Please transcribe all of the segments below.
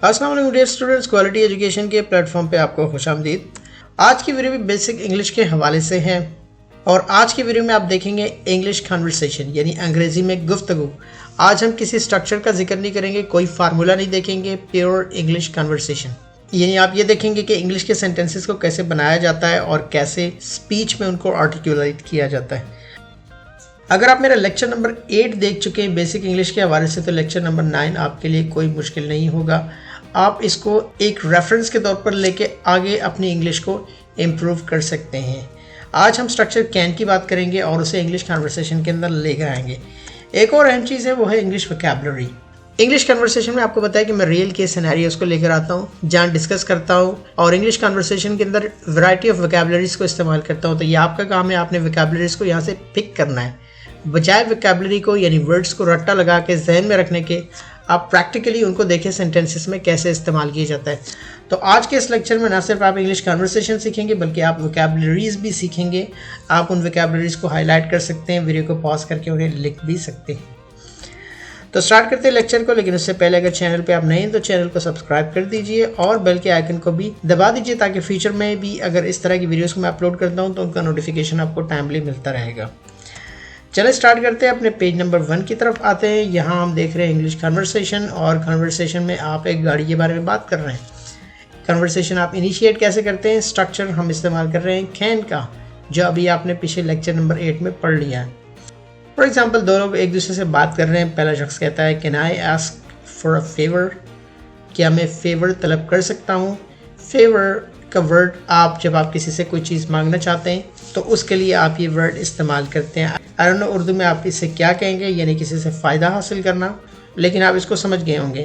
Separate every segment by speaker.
Speaker 1: अस्सलाम वालेकुम dear students, quality education के प्लेटफॉर्म पे आपको खुशामदीद। आज की वीडियो में बेसिक इंग्लिश के हवाले से है और आज की वीडियो में आप देखेंगे इंग्लिश कन्वर्सेशन यानी अंग्रेज़ी में गुफ्तगू। आज हम किसी स्ट्रक्चर का जिक्र नहीं करेंगे, कोई फार्मूला नहीं देखेंगे, प्योर इंग्लिश कन्वर्सेशन। यानी आप ये देखेंगे कि इंग्लिश के सेंटेंसेस को कैसे बनाया जाता है और कैसे स्पीच में उनको आर्टिकुलेट किया जाता है। अगर आप मेरा लेक्चर नंबर 8 देख चुके हैं बेसिक इंग्लिश के हवाले से, तो लेक्चर नंबर 9 आपके लिए कोई मुश्किल नहीं होगा। आप इसको एक रेफरेंस के तौर पर लेके आगे अपनी इंग्लिश को इम्प्रूव कर सकते हैं। आज हम स्ट्रक्चर कैन की बात करेंगे और उसे इंग्लिश कन्वर्सेशन के अंदर लेकर आएंगे। एक और अहम चीज़ है, वो है इंग्लिश वोकैबुलरी। इंग्लिश कन्वर्सेशन में आपको बताया कि मैं रियल केस सिनेरियोस को लेकर आता हूँ, जहाँ डिस्कस करता हूँ और इंग्लिश कन्वर्सेशन के अंदर वैरायटी ऑफ वोकैबुलरीज को इस्तेमाल करता हूँ। तो ये आपका काम है, आपने वोकैबुलरीज को यहाँ से पिक करना है। बजाय वोकैबुलरी को यानी वर्ड्स को रट्टा लगा के जहन में रखने के, आप प्रैक्टिकली उनको देखें सेंटेंसेस में कैसे इस्तेमाल किया जाता है। तो आज के इस लेक्चर में ना सिर्फ आप इंग्लिश कन्वर्सेशन सीखेंगे बल्कि आप वोकैबुलरीज भी सीखेंगे। आप उन वोकैबुलरीज को हाईलाइट कर सकते हैं, वीडियो को पॉज करके उन्हें लिख भी सकते हैं। तो स्टार्ट करते हैं लेक्चर को, लेकिन उससे पहले अगर चैनल पे आप नए हैं तो चैनल को सब्सक्राइब कर दीजिए और बेल के आइकन को भी दबा दीजिए, ताकि फ्यूचर में भी अगर इस तरह की वीडियोस को मैं अपलोड करता हूँ तो उनका नोटिफिकेशन आपको टाइमली मिलता रहेगा। चलिए स्टार्ट करते हैं, अपने पेज नंबर 1 की तरफ आते हैं। यहाँ हम देख रहे हैं इंग्लिश कन्वर्सेशन और कन्वर्सेशन में आप एक गाड़ी के बारे में बात कर रहे हैं। कन्वर्सेशन आप इनिशिएट कैसे करते हैं? स्ट्रक्चर हम इस्तेमाल कर रहे हैं कैन का, जो अभी आपने पिछले लेक्चर नंबर 8 में पढ़ लिया है। फॉर एग्जाम्पल, दो लोग एक दूसरे से बात कर रहे हैं। पहला शख्स कहता है can I ask for a favour, क्या मैं फेवर तलब कर सकता हूँ। फेवर का वर्ड आप जब आप किसी से कोई चीज़ मांगना चाहते हैं तो उसके लिए आप ये वर्ड इस्तेमाल करते हैं। आई डोंट नो उर्दू में आप इसे क्या कहेंगे, यानी किसी से फ़ायदा हासिल करना, लेकिन आप इसको समझ गए होंगे।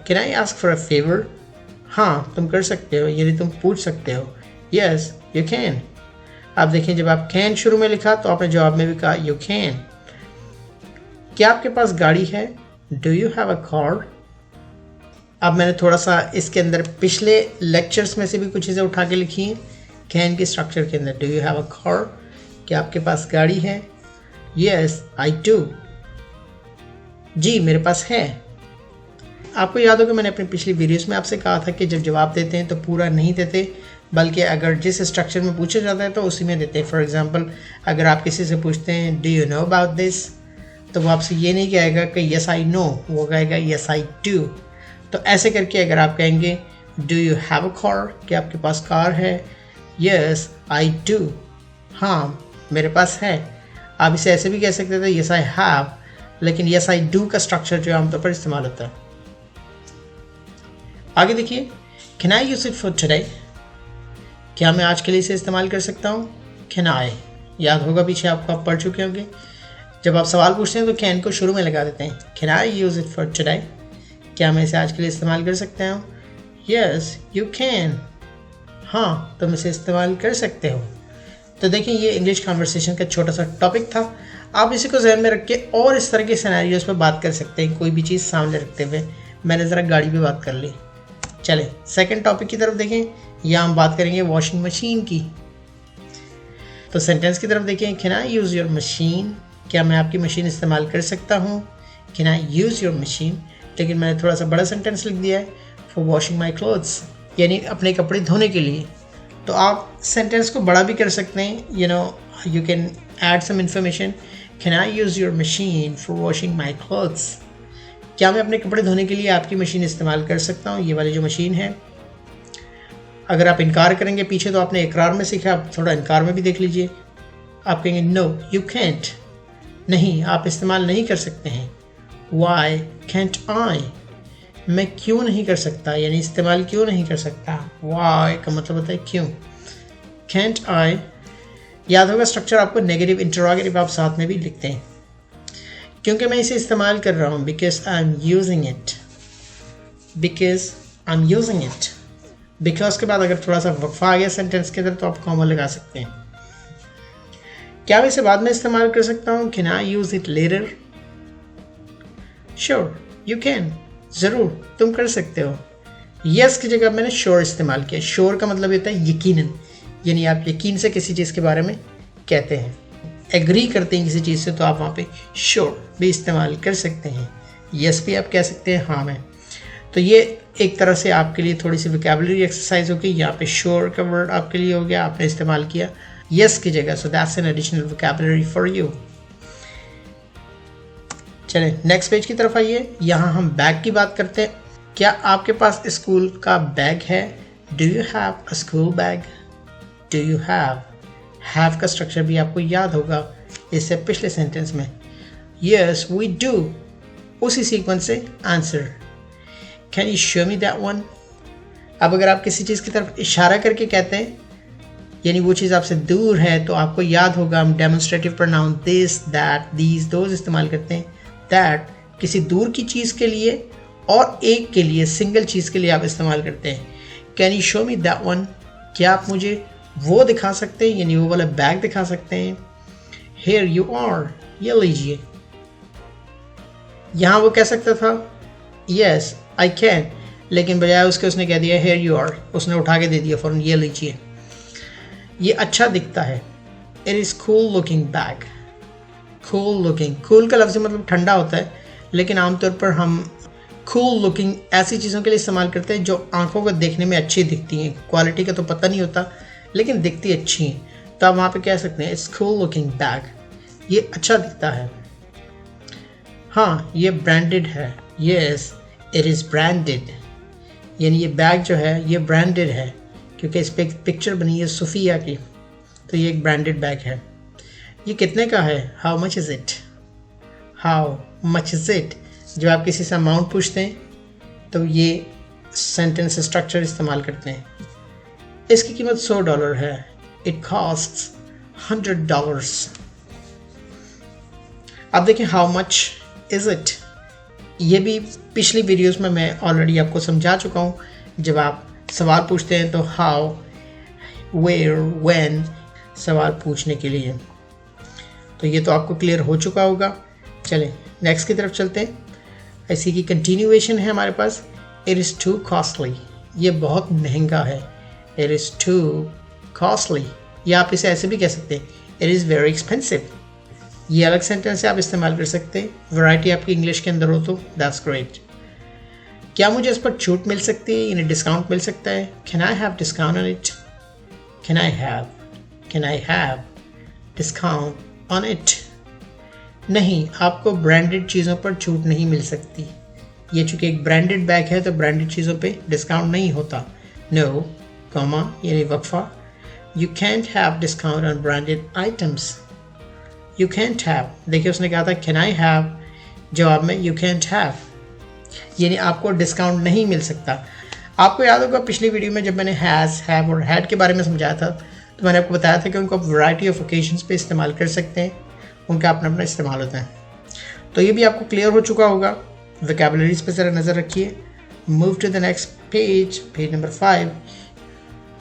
Speaker 1: Can I ask for a favour, हाँ तुम कर सकते हो, यानी तुम पूछ सकते हो। Yes you can. आप देखें, जब आप कैन शुरू में लिखा तो आपने जवाब में भी कहा यू कैन। क्या आपके पास गाड़ी है? Do you have a car. अब मैंने थोड़ा सा इसके अंदर पिछले लेक्चर्स में से भी कुछ चीज़ें उठा के लिखी हैं कैन के स्ट्रक्चर के अंदर। Do you have a car, क्या आपके पास गाड़ी है? यस आई डू, जी मेरे पास है। आपको याद होगा मैंने अपनी पिछली वीडियोस में आपसे कहा था कि जब जवाब देते हैं तो पूरा नहीं देते, बल्कि अगर जिस स्ट्रक्चर में पूछा जाता है तो उसी में देते हैं। फॉर एग्जांपल, अगर आप किसी से पूछते हैं do you know about this, तो वो आपसे ये नहीं कहेगा कि यस आई नो, वो कहेगा यस आई डू। तो ऐसे करके अगर आप कहेंगे do you have a car, क्या आपके पास कार है? यस आई डू, हाँ मेरे पास है। आप इसे ऐसे भी कह सकते थे यस आई हैव, लेकिन यस आई डू का स्ट्रक्चर जो आमतौर पर इस्तेमाल होता है। आगे देखिए, can I use it for today, क्या मैं आज के लिए इसे इस्तेमाल कर सकता हूँ? कैन आई, याद होगा पीछे आपको, आप पढ़ चुके होंगे। जब आप सवाल पूछते हैं तो कैन को शुरू में लगा देते हैं। Can I use it for today, क्या मैं इसे आज के लिए इस्तेमाल कर सकता हूँ? यस यू कैन, हाँ तुम इसे इस्तेमाल कर सकते हो। तो देखिए, ये इंग्लिश कन्वर्सेशन का छोटा सा टॉपिक था। आप इसी को जहन में रख के और इस तरह के सिनेरियोस पर बात कर सकते हैं, कोई भी चीज़ सामने रखते हुए। मैंने ज़रा गाड़ी पे बात कर ली। चले सेकंड टॉपिक की तरफ देखें, यहाँ हम बात करेंगे वॉशिंग मशीन की। तो सेंटेंस की तरफ देखें, can I use your machine, क्या मैं आपकी मशीन इस्तेमाल कर सकता हूँ? Can I use your machine, लेकिन मैंने थोड़ा सा बड़ा सेंटेंस लिख दिया है, फॉर वॉशिंग माई क्लोथ्स, यानी अपने कपड़े धोने के लिए। तो आप सेंटेंस को बड़ा भी कर सकते हैं, you can add some information. Can I use your machine for washing my clothes, क्या मैं अपने कपड़े धोने के लिए आपकी मशीन इस्तेमाल कर सकता हूँ, ये वाली जो मशीन है। अगर आप इनकार करेंगे पीछे तो आपने इकरार में सीखा, आप थोड़ा इनकार में भी देख लीजिए। आप कहेंगे नो यू कैंट, नहीं आप इस्तेमाल नहीं कर सकते हैं। वाई कैंट आई, मैं क्यों नहीं कर सकता, यानी इस्तेमाल क्यों नहीं कर सकता। वाई का मतलब होता है क्यों। कैंट आई, याद होगा स्ट्रक्चर आपको नेगेटिव इंटरोगेटिव आप साथ में भी लिखते हैं। क्योंकि मैं इसे इस्तेमाल कर रहा हूँ, because I am using it, because I am using it. Because के बाद अगर थोड़ा सा वक्फा आ गया सेंटेंस के अंदर तो आप कॉमा लगा सकते हैं। क्या मैं इसे बाद में इस्तेमाल कर सकता हूँ? Can I use it later, sure you can, ज़रूर तुम कर सकते हो। यस की जगह मैंने श्योर इस्तेमाल किया। श्योर का मतलब होता है यकीनन, यानी आप यकीन से किसी चीज़ के बारे में कहते हैं, एग्री करते हैं किसी चीज़ से, तो आप वहाँ पे श्योर भी इस्तेमाल कर सकते हैं। यस भी आप कह सकते हैं हाँ में। तो ये एक तरह से आपके लिए थोड़ी सी वोकैबुलरी एक्सरसाइज होगी। यहाँ पे श्योर का वर्ड आपके लिए हो गया, आपने इस्तेमाल किया यस की जगह, so that's an additional vocabulary for you. चलें नेक्स्ट पेज की तरफ आइए। यहाँ हम बैग की बात करते हैं। क्या आपके पास स्कूल का बैग है? Do you have a school bag? Do you have का स्ट्रक्चर भी आपको याद होगा इससे पिछले सेंटेंस में। यस वी डू, उसी सीक्वेंस से answer. Can you show me that one? अब अगर आप किसी चीज़ की तरफ इशारा करके कहते हैं, यानी वो चीज़ आपसे दूर है, तो आपको याद होगा हम demonstrative pronoun this, that, these, those इस्तेमाल करते हैं। दैट किसी दूर की चीज़ के लिए और एक के लिए, सिंगल चीज़ के लिए आप इस्तेमाल करते हैं। Can you show me that one? क्या आप मुझे वो दिखा सकते हैं, यानी वो वाला बैग दिखा सकते हैं। Here you are, ये लीजिए। यहाँ वो कह सकता था Yes, I can, लेकिन बजाय उसके उसने कह दिया Here you are, उसने उठा के दे दिया फ़ौरन, ये लीजिए। ये अच्छा दिखता है। It is cool looking bag. Cool looking, cool का लफ्ज़ मतलब ठंडा होता है, लेकिन आमतौर पर हम cool looking ऐसी चीज़ों के लिए इस्तेमाल करते हैं जो आंखों को देखने में अच्छी दिखती हैं। क्वालिटी का तो पता नहीं होता, लेकिन दिखती अच्छी हैं, तो आप वहाँ पे कह सकते हैं इट्स कूल लुकिंग बैग, ये अच्छा दिखता है। हाँ, ये ब्रांडेड है। यस इट इज़ ब्रांडेड, यानी ये बैग जो है ये ब्रांडेड है, क्योंकि इस पर पिक्चर बनी है सोफिया की, तो ये एक ब्रांडेड बैग है। ये कितने का है? How much is it? How much is it? जब आप किसी से अमाउंट पूछते हैं तो ये सेंटेंस स्ट्रक्चर इस्तेमाल करते हैं। इसकी कीमत $100 है। It costs $100। अब देखिए हाउ मच इज़ इट, ये भी पिछली वीडियोस में मैं ऑलरेडी आपको समझा चुका हूँ। जब आप सवाल पूछते हैं तो हाउ, वेयर, व्हेन सवाल पूछने के लिए, तो ये तो आपको क्लियर हो चुका होगा। चलें नेक्स्ट की तरफ चलते हैं। इसी की कंटिन्यूएशन है हमारे पास। इट इज़ टू कॉस्टली, ये बहुत महंगा है। इट इज़ टू कॉस्टली, या आप इसे ऐसे भी कह सकते हैं इट इज़ वेरी एक्सपेंसिव। ये अलग सेंटेंस से आप इस्तेमाल कर सकते हैं। वैरायटी आपकी इंग्लिश के अंदर हो तो दैट्स ग्रेट। क्या मुझे इस पर छूट मिल सकती है, यानी डिस्काउंट मिल सकता है? Can I have discount on it? Can I have discount on it? नहीं, आपको ब्रांडेड चीज़ों पर छूट नहीं मिल सकती। ये चूँकि एक ब्रांडेड बैग है तो ब्रांडेड चीज़ों पे डिस्काउंट नहीं होता। नो कॉमा यानी वक्फा। You can't have discount on branded items. You can't have, देखिए उसने कहा था कैन आई हैव, जवाब में यू कैंट हैव, यानी आपको डिस्काउंट नहीं मिल सकता। आपको याद होगा पिछली वीडियो में जब मैंने हैज़, हैव और हैड के बारे में समझाया था, तो मैंने आपको बताया था कि उनको आप वैरायटी ऑफ ओकेजन्स पे इस्तेमाल कर सकते हैं, उनका अपना अपना इस्तेमाल होता है। तो ये भी आपको क्लियर हो चुका होगा। वोकैबुलरीज पे ज़रा नज़र रखिए। Move to the next page, page number 5।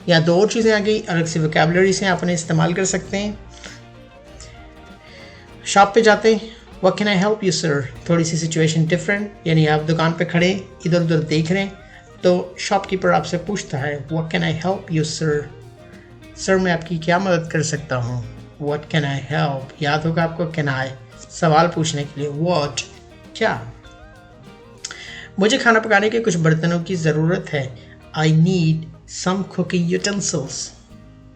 Speaker 1: यहाँ दो और चीज़ें आ गई, अलग से वोकैबुलरी से आप उन्हें इस्तेमाल कर सकते हैं। शॉप पे जाते हैं, what can I help you sir? थोड़ी सी सिचुएशन डिफरेंट, यानी आप दुकान पे खड़े इधर उधर देख रहे हैं, तो शॉपकीपर आपसे पूछता है what can I help you sir? Sir मैं आपकी क्या मदद कर सकता हूँ? व्हाट कैन आई हेल्प, याद होगा आपको कैन आई, सवाल पूछने के लिए व्हाट, क्या। मुझे खाना पकाने के कुछ बर्तनों की ज़रूरत है। I need some cooking utensils.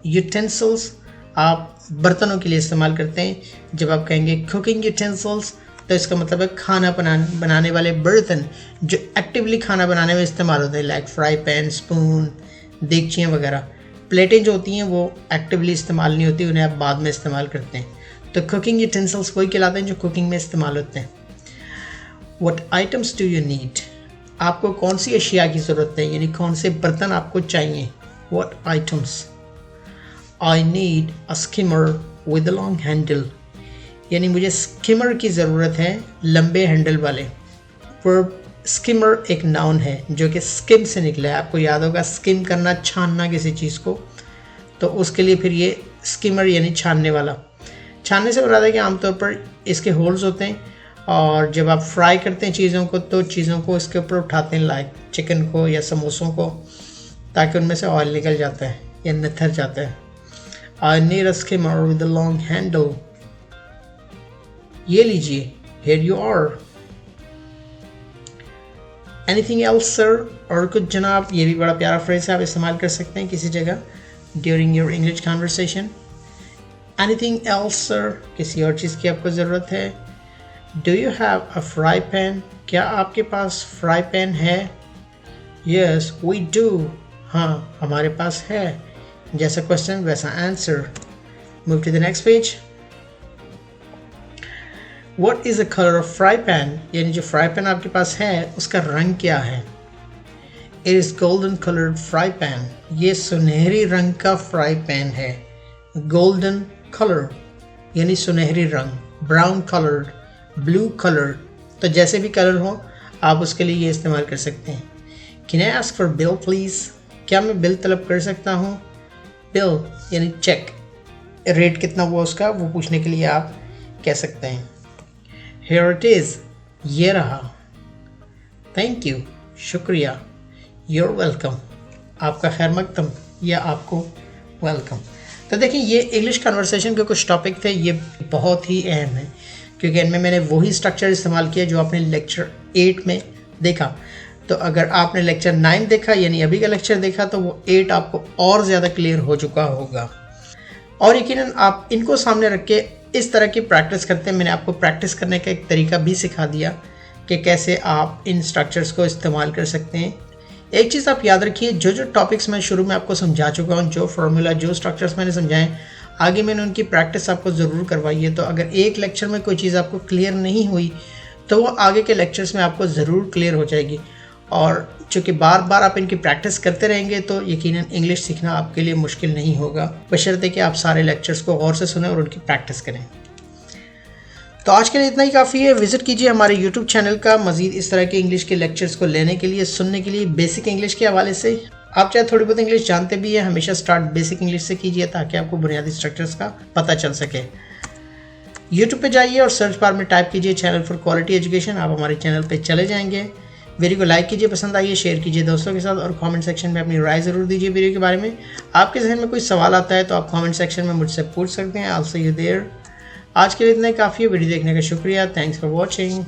Speaker 1: Utensils आप बर्तनों के लिए इस्तेमाल करते हैं। जब आप कहेंगे कुकिंग यूटेंसिल्स तो इसका मतलब है खाना बनाने वाले बर्तन जो एक्टिवली खाना बनाने में इस्तेमाल होते हैं, लाइक फ्राई पैन, स्पून, देगचियाँ वगैरह। प्लेटें जो होती हैं वो एक्टिवली इस्तेमाल नहीं होती, उन्हें आप बाद में इस्तेमाल करते हैं। तो कुकिंग यूटेंसिल्स वही कहलाते हैं जो कुकिंग में इस्तेमाल होते हैं। What items do you need, आपको कौन सी अशिया की ज़रूरत है, यानी कौन से बर्तन आपको चाहिए। What items. I need a skimmer with a long handle, यानी मुझे स्किमर की ज़रूरत है लंबे हैंडल वाले। वर्ब स्किमर एक नाउन है जो कि स्किम से निकला है। आपको याद होगा स्किम करना, छानना किसी चीज़ को, तो उसके लिए फिर ये स्किमर यानी छानने वाला। छानने से मुराद है कि आमतौर पर इसके होल्स होते हैं और जब आप फ्राई करते हैं चीज़ों को तो चीज़ों को इसके ऊपर उठाते हैं, लाइक चिकन को या समोसों को, ताकि उनमें से ऑयल निकल जाता है या निथर जाता है। I need a skimmer with a long handle, ये लीजिए, here you are. Anything else sir, और कुछ जनाब, ये भी बड़ा प्यारा फ्रेज है, आप इस्तेमाल कर सकते हैं किसी जगह during your English conversation. Anything else sir, किसी और चीज़ की आपको ज़रूरत है। Do you have a fry pan, क्या आपके पास फ्राई पैन है। यस वी डू, हाँ हमारे पास है। जैसा क्वेश्चन वैसा answer. Move to the next page. What is the color of fry pan, यानी जो फ्राई पैन आपके पास है उसका रंग क्या है। It is golden colored fry pan, ये सुनहरी रंग का फ्राई पैन है। Golden color यानी सुनहरी रंग, brown colored, blue colored, तो जैसे भी कलर हो आप उसके लिए ये इस्तेमाल कर सकते हैं। Can I ask for bill please, क्या मैं बिल तलब कर सकता हूँ। बिल यानी चेक, रेट कितना हुआ उसका वो पूछने के लिए आप कह सकते हैं। Here it is, ये रहा। Thank you, शुक्रिया। You're welcome, आपका खैर मकदम या आपको वेलकम। तो देखिए ये इंग्लिश कन्वर्सेशन के कुछ टॉपिक थे, ये बहुत ही अहम है क्योंकि इनमें मैंने वही स्ट्रक्चर इस्तेमाल किया जो आपने लेक्चर 8 में देखा। तो अगर आपने लेक्चर 9 देखा यानी अभी का लेक्चर देखा तो वो 8 आपको और ज़्यादा क्लियर हो चुका होगा। और यकीनन आप इनको सामने रख के इस तरह की प्रैक्टिस करते हैं। मैंने आपको प्रैक्टिस करने का एक तरीका भी सिखा दिया कि कैसे आप इन स्ट्रक्चर्स को इस्तेमाल कर सकते हैं। एक चीज़ आप याद रखिए, जो जो टॉपिक्स मैं शुरू में आपको समझा चुका हूँ, जो फार्मूला, जो स्ट्रक्चर्स मैंने समझाए, आगे मैंने उनकी प्रैक्टिस आपको ज़रूर करवाई है। तो अगर एक लेक्चर में कोई चीज़ आपको क्लियर नहीं हुई तो वो आगे के लेक्चर्स में आपको ज़रूर क्लियर हो जाएगी। और चूँकि बार बार आप इनकी प्रैक्टिस करते रहेंगे तो यकीनन इंग्लिश सीखना आपके लिए मुश्किल नहीं होगा, बशर्ते कि आप सारे लेक्चर्स को गौर से सुनें और उनकी प्रैक्टिस करें। तो आज के लिए इतना ही काफ़ी है। विजिट कीजिए हमारे YouTube चैनल का मज़ीद इस तरह के इंग्लिश के लेक्चर्स को लेने के लिए, सुनने के लिए, बेसिक इंग्लिश के हवाले से। आप चाहे थोड़ी बहुत इंग्लिश जानते भी हैं, हमेशा स्टार्ट बेसिक इंग्लिश से कीजिए ताकि आपको बुनियादी स्ट्रक्चर्स का पता चल सके। YouTube पे जाइए और सर्च बार में टाइप कीजिए चैनल फॉर क्वालिटी एजुकेशन, आप हमारे चैनल पे चले जाएंगे। वीडियो को लाइक कीजिए, पसंद आइए, शेयर कीजिए दोस्तों के साथ और कमेंट सेक्शन में अपनी राय ज़रूर दीजिए वीडियो के बारे में। आपके जहन में कोई सवाल आता है तो आप कमेंट सेक्शन में मुझसे पूछ सकते हैं। I'll see you there। आज के लिए इतना ही काफ़ी है। वीडियो देखने का शुक्रिया। Thanks for watching.